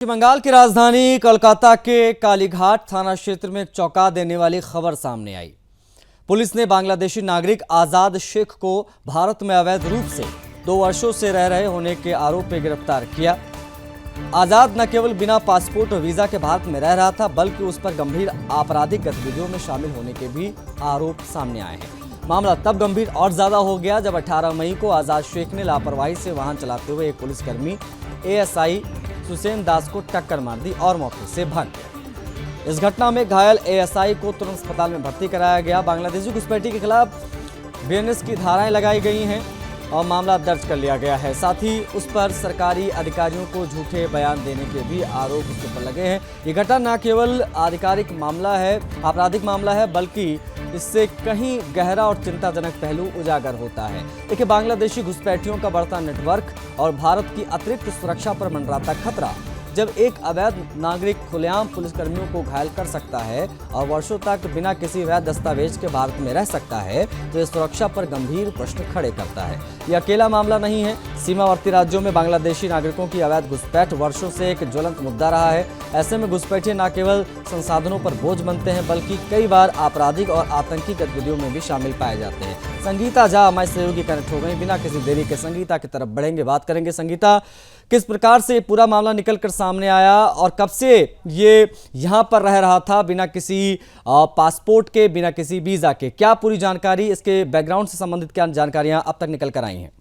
पश्चिम बंगाल की राजधानी कोलकाता के कालीघाट थाना क्षेत्र में एक चौंका देने वाली खबर सामने आई। पुलिस ने बांग्लादेशी नागरिक आजाद शेख को भारत में अवैध रूप से 2 वर्षों से रह रहे होने के आरोप में गिरफ्तार किया। आजाद न केवल बिना पासपोर्ट और वीजा के भारत में रह रहा था, बल्कि उस पर गंभीर आपराधिक गतिविधियों में शामिल होने के भी आरोप सामने आए हैं। मामला तब गंभीर और ज्यादा हो गया जब 18 मई को आजाद शेख ने लापरवाही से वाहन चलाते हुए एक पुलिसकर्मी एएसआई सुसेन दास को टक्कर मार दी और मौके से भाग गया। इस घटना में घायल एएसआई को तुरंत अस्पताल में भर्ती कराया गया। बांग्लादेशी घुसपैठी के खिलाफ बीएनएस की धाराएं लगाई गई हैं और मामला दर्ज कर लिया गया है। साथ ही उस पर सरकारी अधिकारियों को झूठे बयान देने के भी आरोप उसके ऊपर लगे हैं। ये घटना न केवल आधिकारिक मामला है, आपराधिक मामला है, बल्कि इससे कहीं गहरा और चिंताजनक पहलू उजागर होता है। देखिए, बांग्लादेशी घुसपैठियों का बढ़ता नेटवर्क और भारत की अतिरिक्त सुरक्षा पर मंडराता खतरा। जब एक अवैध नागरिक खुलेआम पुलिसकर्मियों को घायल कर सकता है और वर्षों तक बिना किसी वैध दस्तावेज के भारत में रह सकता है, तो ये सुरक्षा पर गंभीर प्रश्न खड़े करता है। यह अकेला मामला नहीं है। सीमावर्ती राज्यों में बांग्लादेशी नागरिकों की अवैध घुसपैठ वर्षों से एक ज्वलंत मुद्दा रहा है। ऐसे में घुसपैठिए न केवल संसाधनों पर बोझ बनते हैं, बल्कि कई बार आपराधिक और आतंकी गतिविधियों में भी शामिल पाए जाते हैं। संगीता झा हमारे सहयोगी कनेक्ट हो गई। बिना किसी देरी के संगीता की तरफ बढ़ेंगे, बात करेंगे। संगीता, किस प्रकार से पूरा मामला निकल कर सामने आया और कब से ये यहाँ पर रह रहा था बिना किसी पासपोर्ट के, बिना किसी वीजा के? क्या पूरी जानकारी, इसके बैकग्राउंड से संबंधित क्या जानकारियां अब तक निकल कर आई हैं?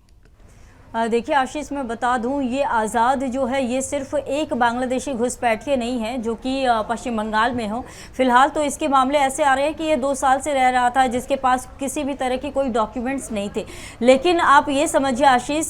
देखिए आशीष, मैं बता दूं, ये आज़ाद जो है ये सिर्फ एक बांग्लादेशी घुसपैठिए नहीं है जो कि पश्चिम बंगाल में हो। फिलहाल तो इसके मामले ऐसे आ रहे हैं कि ये 2 साल से रह रहा था, जिसके पास किसी भी तरह की कोई डॉक्यूमेंट्स नहीं थे। लेकिन आप ये समझिए आशीष,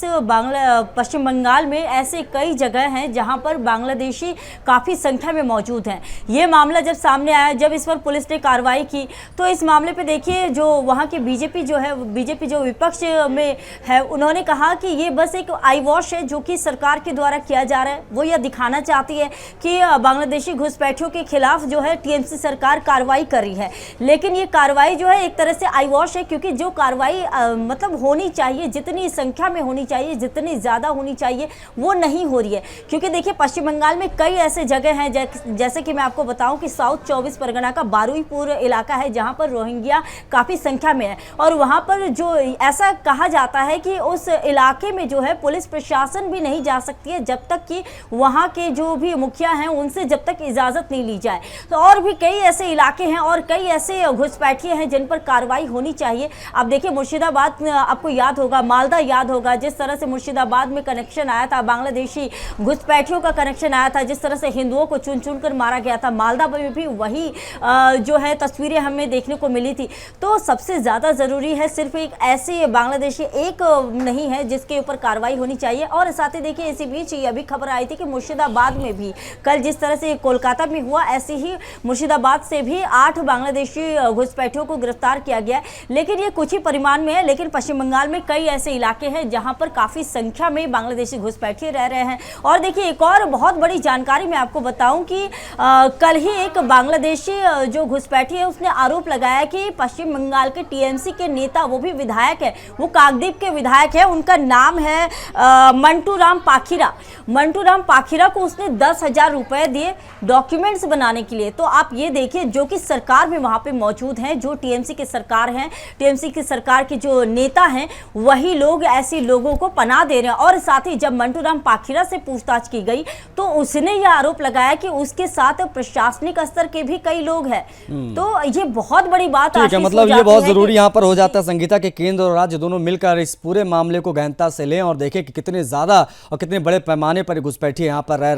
पश्चिम बंगाल में ऐसे कई जगह हैं जहाँ पर बांग्लादेशी काफ़ी संख्या में मौजूद हैं। ये मामला जब सामने आया, जब इस पर पुलिस ने कार्रवाई की, तो इस मामले पर देखिए जो वहाँ की बीजेपी जो विपक्ष में है, उन्होंने कहा कि ये बस एक आई वॉश है जो कि सरकार के द्वारा किया जा रहा है। वो यह दिखाना चाहती है कि बांग्लादेशी घुसपैठियों के खिलाफ जो है टीएमसी सरकार कार्रवाई कर रही है। लेकिन ये कार्रवाई जो है एक तरह से आई वॉश है, क्योंकि जो कार्रवाई मतलब होनी चाहिए, जितनी संख्या में होनी चाहिए, जितनी ज़्यादा होनी चाहिए, वो नहीं हो रही है। क्योंकि देखिए, पश्चिम बंगाल में कई ऐसे जगह हैं, जैसे कि मैं आपको बताऊं कि साउथ 24 परगना का बारुईपुर इलाका है, जहाँ पर रोहिंग्या काफ़ी संख्या में है। और वहाँ पर जो ऐसा कहा जाता है कि उस इलाके में जो है पुलिस प्रशासन भी नहीं जा सकती है जब तक कि वहां के जो भी मुखिया हैं उनसे जब तक इजाजत नहीं ली जाए। तो और भी कई ऐसे इलाके हैं और कई ऐसे घुसपैठिए हैं जिन पर कार्रवाई होनी चाहिए। अब देखिए, मुर्शिदाबाद आपको याद होगा, मालदा याद होगा, जिस तरह से मुर्शिदाबाद में कनेक्शन आया था, बांग्लादेशी घुसपैठियों का कनेक्शन आया था, जिस तरह से हिंदुओं को चुन चुन कर मारा गया था, मालदा में भी वही जो है तस्वीरें हमें देखने को मिली थी। तो सबसे ज़्यादा ज़रूरी है सिर्फ एक ऐसे बांग्लादेशी एक नहीं है जिसके ऊपर कार्रवाई होनी चाहिए। और साथ ही देखिए, इसी बीच ये भी खबर आई थी कि मुर्शिदाबाद में भी कल जिस तरह से कोलकाता में हुआ, ऐसे ही मुर्शिदाबाद से भी 8 बांग्लादेशी घुसपैठियों को गिरफ्तार किया गया। लेकिन ये कुछ ही परिमाण में है। लेकिन पश्चिम बंगाल में कई ऐसे इलाके हैं जहां पर काफ़ी संख्या में बांग्लादेशी घुसपैठिए रह रहे हैं। और देखिए, एक और बहुत बड़ी जानकारी मैं आपको बताऊं कि कल ही एक बांग्लादेशी जो घुसपैठी है, उसने आरोप लगाया कि पश्चिम बंगाल के टीएमसी के नेता, वो भी विधायक है, वो काकद्वीप के विधायक है, उनका नाम है मंटू राम पाखीरा। मंटू राम पाखीरा को उसने 10,000 रुपए दिए डॉक्यूमेंट्स बनाने के लिए। तो आप ये देखिए, जो कि सरकार में वहां पे मौजूद हैं, जो टीएमसी के सरकार हैं, टीएमसी की सरकार के जो नेता हैं, वही लोग ऐसे लोगों को पनाह दे रहे हैं। और साथ ही जब मंटू राम पाखीरा से पूछताछ की गई तो उसने यह आरोप लगाया कि उसके साथ प्रशासनिक स्तर के भी कई लोग हैं। तो ये बहुत बड़ी बात है। मतलब ये बहुत जरूरी यहाँ पर हो जाता है संगीता के केंद्र और राज्य दोनों मिलकर इस पूरे मामले को गहनता से लें और देखें कि कितने ज्यादा और कितने बड़े पैमाने पर घुसपैठिए यहाँ पर रह रहे हैं।